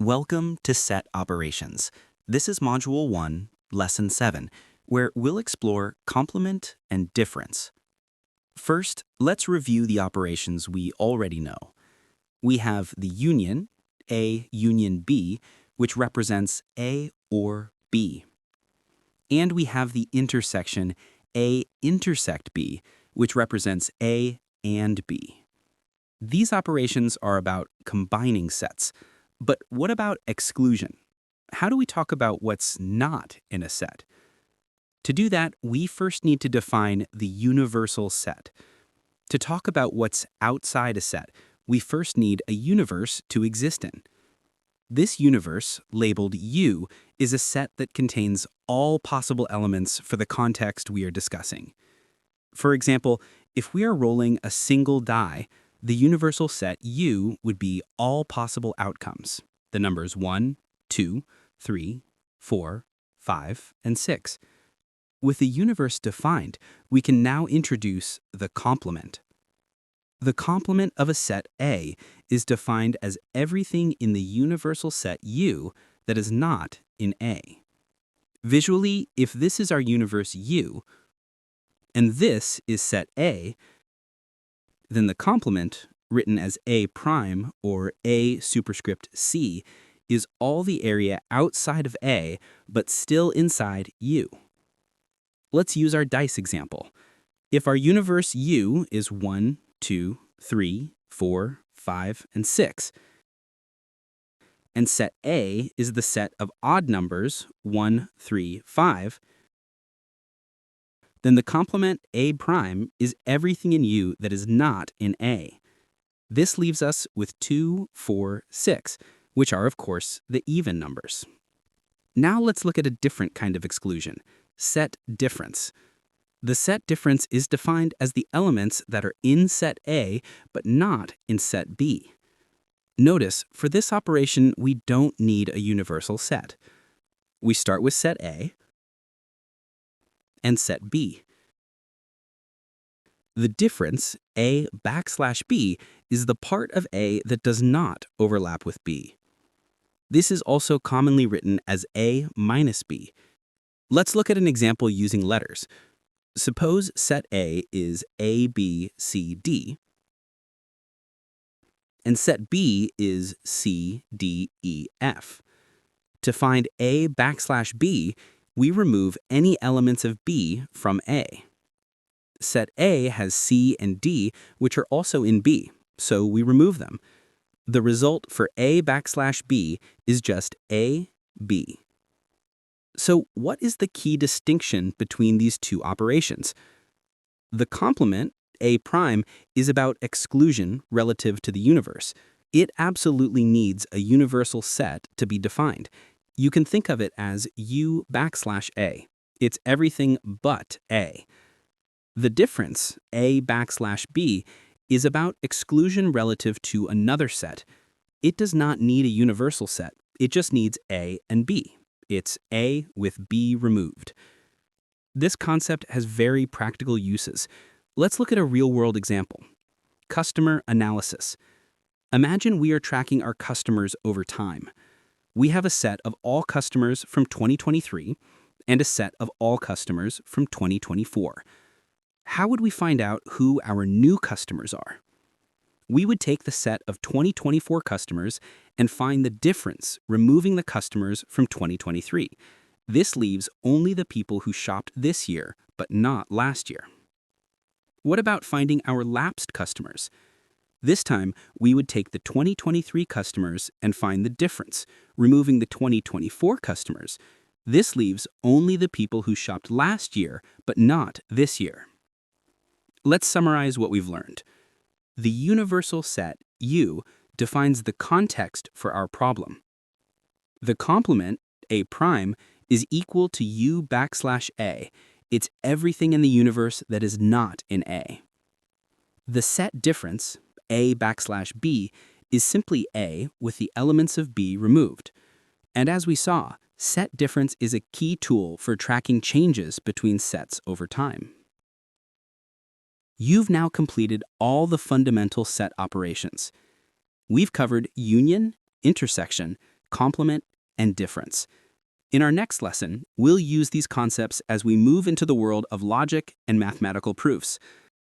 Welcome to Set Operations. This is Module 1, Lesson 7, where we'll explore complement and difference. First, let's review the operations we already know. We have the union, A union B, which represents A or B. And we have the intersection A intersect B, which represents A and B. These operations are about combining sets. But what about exclusion? How do we talk about what's not in a set? To do that, we first need to define the universal set. To talk about what's outside a set, we first need a universe to exist in. This universe, labeled U, is a set that contains all possible elements for the context we are discussing. For example, if we are rolling a single die, the universal set U would be all possible outcomes, the numbers 1, 2, 3, 4, 5, and 6. With the universe defined, we can now introduce the complement. The complement of a set A is defined as everything in the universal set U that is not in A. Visually, if this is our universe U, and this is set A, then the complement, written as A prime or A superscript C, is all the area outside of A but still inside U. Let's use our dice example. If our universe U is 1, 2, 3, 4, 5, and 6, and set A is the set of odd numbers 1, 3, 5, then the complement A prime is everything in U that is not in A. This leaves us with 2, 4, 6, which are, of course, the even numbers. Now let's look at a different kind of exclusion, set difference. The set difference is defined as the elements that are in set A but not in set B. Notice, for this operation, we don't need a universal set. We start with set A and set B. The difference, A backslash B, is the part of A that does not overlap with B. This is also commonly written as A minus B. Let's look at an example using letters. Suppose set A is A, B, C, D, and set B is C, D, E, F. To find A backslash B, we remove any elements of B from A. Set A has C and D, which are also in B, so we remove them. The result for A backslash B is just A, B. So what is the key distinction between these two operations? The complement, A prime, is about exclusion relative to the universe. It absolutely needs a universal set to be defined. You can think of it as U backslash A. It's everything but A. The difference, A backslash B, is about exclusion relative to another set. It does not need a universal set. It just needs A and B. It's A with B removed. This concept has very practical uses. Let's look at a real-world example. Customer analysis. Imagine we are tracking our customers over time. We have a set of all customers from 2023 and a set of all customers from 2024. How would we find out who our new customers are? We would take the set of 2024 customers and find the difference, removing the customers from 2023. This leaves only the people who shopped this year, but not last year. What about finding our lapsed customers? This time, we would take the 2023 customers and find the difference, removing the 2024 customers. This leaves only the people who shopped last year, but not this year. Let's summarize what we've learned. The universal set, U, defines the context for our problem. The complement, A prime, is equal to U backslash A. It's everything in the universe that is not in A. The set difference, A backslash B, is simply A with the elements of B removed. And as we saw, set difference is a key tool for tracking changes between sets over time. You've now completed all the fundamental set operations. We've covered union, intersection, complement, and difference. In our next lesson, we'll use these concepts as we move into the world of logic and mathematical proofs.